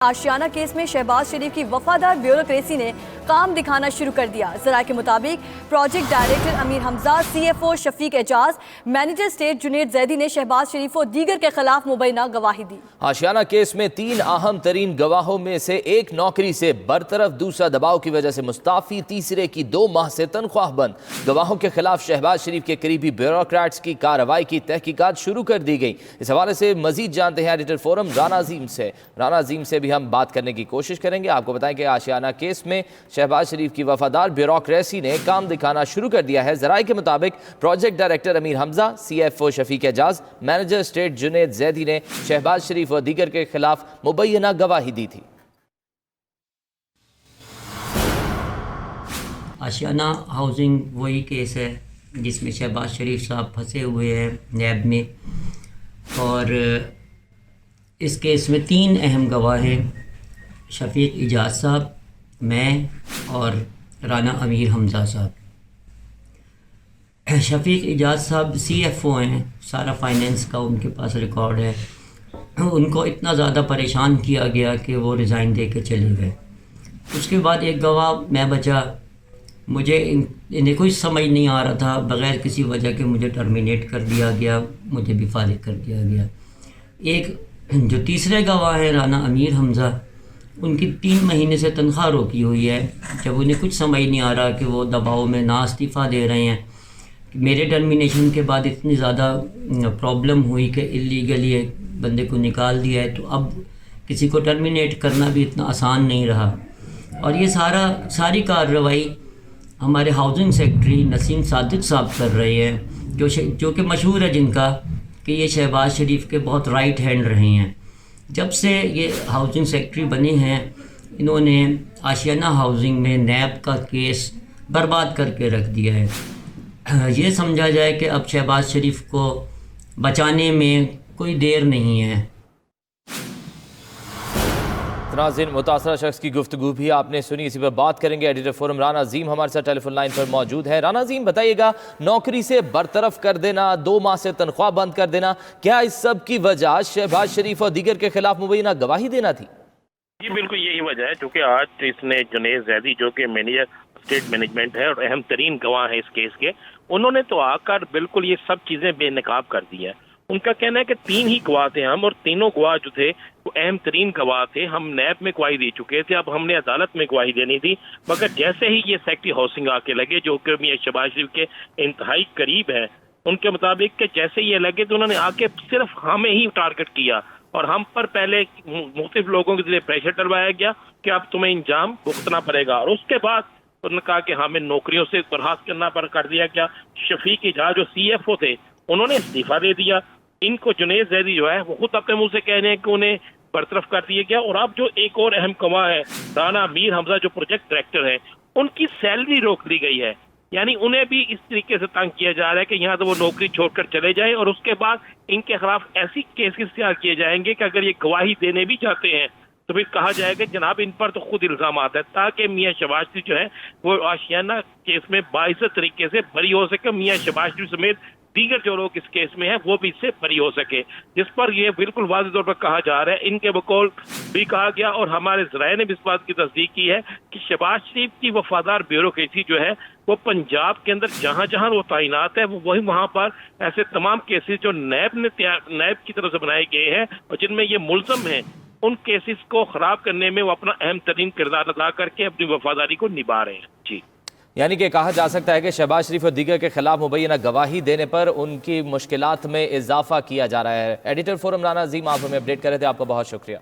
आशियाना case में शहबाज शरीफ की वफादार ब्यूरोक्रेसी ने काम दिखाना शुरू कर दिया। जरा के मुताबिक project director Amir Hamza, CFO Shafiq Ejaz, manager state Junaid Zaidi ने शहबाज शरीफ और दीगर के खिलाफ मुबैना गवाही दी। आशियाना केस में 3 अहम तरीन गवाहों में से एक नौकरी से बरतरफ, दूसरा दबाव की वजह से मुस्ताफी, तीसरे की 2 माह से तनख्वाह बंद। गवाहों के खिलाफ शहबाज शरीफ के करीबी ब्यूरोक्रेट्स की कार्रवाई की तहकीकात शुरू कर दी गई। इस हवाले से मजीद जानते हैं एडिटर फोरम राना अजीम से भी हम बात करने की कोशिश करेंगे। आपको बताएं कि आशियाना केस में शहबाज शरीफ की वफादार ब्यूरोक्रेसी ने काम दिखाना शुरू कर दिया है। जराये के मुताबिक project director Amir Hamza, CFO Shafiq Ejaz, manager state Junaid Zaidi ने शहबाज शरीफ और दीगर के खिलाफ मुबैना गवाही दी थी। आशियाना हाउसिंग वही केस है जिसमें शहबाज शरीफ साहब फंसे हुए हैं नैब में, और इस केस में 3 अहम गवाह हैं, शफीक एजाज साहब, मैं और राना अमीर हमजा साहब। शफीक एजाज साहब CFO हैं, सारा फाइनेंस का उनके पास रिकॉर्ड है। उनको इतना ज़्यादा परेशान किया गया कि वो रिज़ाइन दे के चले गए। उसके बाद एक गवाह मैं बचा। मुझे इन्हें कोई समझ नहीं आ रहा था, बग़ैर किसी वजह के मुझे टर्मिनेट कर दिया गया, मुझे भी फारिग कर दिया गया। एक जो तीसरे गवाह हैं राना अमीर हमज़ा, उनकी 3 महीने से तनख्वाह रोकी हुई है। जब उन्हें कुछ समझ नहीं आ रहा कि वो दबाव में ना इस्तीफ़ा दे रहे हैं, मेरे टर्मिनेशन के बाद इतनी ज़्यादा प्रॉब्लम हुई कि इलीगली एक बंदे को निकाल दिया है, तो अब किसी को टर्मिनेट करना भी इतना आसान नहीं रहा। और ये सारी कार्रवाई हमारे हाउसिंग सेक्रेटरी नसीम सादिक साहब कर रहे हैं, जो कि मशहूर है जिनका कि ये शहबाज शरीफ के बहुत राइट हैंड रहे हैं। जब से ये हाउसिंग सेक्रेटरी बने हैं, इन्होंने आशियाना हाउसिंग में नैब का केस बर्बाद करके रख दिया है। ये समझा जाए कि अब शहबाज शरीफ को बचाने में कोई देर नहीं है। नाज़रीन, मुतासरा शख्स की गुफ्तगू भी आपने सुनी, इसी पर बात करेंगे। एडिटर फोरम राना अजीम हमारे साथ टेलीफोन लाइन पर मौजूद है। राना अजीम, बताइएगा, नौकरी से बरतरफ कर देना, 2 माह से तनख्वाह बंद कर देना, क्या इस सब की वजह शहबाज शरीफ और दीगर के खिलाफ मुबैना गवाही देना थी? जी बिल्कुल यही वजह है, क्योंकि आज इसने जुनेद जैदी, जो कि मैनेजर स्टेट मैनेजमेंट है और अहम तरीन गवाह है इस केस के, उन्होंने तो आकर बिल्कुल ये सब चीजें बेनकाब कर दी है। उनका कहना है कि 3 ही गवाह थे हम, और तीनों गवाह जो थे वो अहम तरीन गवाह थे। हम नैब में गवाही दे चुके थे, अब हमने अदालत में गवाही देनी थी। मगर जैसे ही ये सेक्रेटरी हाउसिंग आके लगे, जो कि शहबाज शरीफ के इंतहाई करीब है, उनके मुताबिक कि जैसे ये लगे तो उन्होंने आके सिर्फ हमें ही टारगेट किया, और हम पर पहले मुख्तलिफ लोगों के जरिए प्रेशर डलवाया गया कि अब तुम्हें इंजाम भुगतना पड़ेगा। और उसके बाद उन्होंने कहा कि हमें नौकरियों से बर्खास्त करना कर दिया गया। शफीक एजाज जो CFO थे, उन्होंने इस्तीफा दे दिया। इनको जुनेद जैदी जो है वो खुद अपने मुंह से कह रहे हैं कि उन्हें बरतरफ कर दिया गया। और अब जो एक और अहम गवाह है राना अमीर हमजा, जो प्रोजेक्ट डायरेक्टर है, उनकी सैलरी रोक दी गई है। यानी उन्हें भी इस तरीके से तंग किया जा रहा है कि यहाँ तो वो नौकरी छोड़कर चले जाएं, और उसके बाद इनके खिलाफ ऐसी केसेस तैयार किए जाएंगे कि अगर ये गवाही देने भी जाते हैं तो फिर कहा जाएगा जनाब इन पर तो खुद इल्जाम आता है, ताकि मियाँ शहबाज शरीफ जो है वो आशियाना केस में बाइज्जत तरीके से बरी हो सके। मियाँ शहबाज शरीफ समेत दीगर जो लोग इस केस में हैं वो भी इससे बरी हो सके, जिस पर ये बिल्कुल वाज़ेह तौर पर कहा जा रहा है। इनके बकौल भी कहा गया, और हमारे ज़राए ने भी इस बात की तस्दीक की है कि शहबाज शरीफ की वफादार ब्यूरोक्रेसी जो है वो पंजाब के अंदर जहाँ जहाँ वो तैनात है, वो वही वहाँ पर ऐसे तमाम केसेस जो नैब की तरफ से बनाए गए हैं और जिनमें ये मुल्ज़म हैं, उन केसेस को खराब करने में वो अपना अहम तरीन किरदार अदा करके अपनी वफादारी को निभा रहे हैं। जी, यानी कि कहा जा सकता है कि शहबाज शरीफ और दीगर के खिलाफ मुबैना गवाही देने पर उनकी मुश्किलात में इजाफा किया जा रहा है। एडिटर फोरम राना अजीम, आप हमें अपडेट कर रहे थे, आपका बहुत शुक्रिया।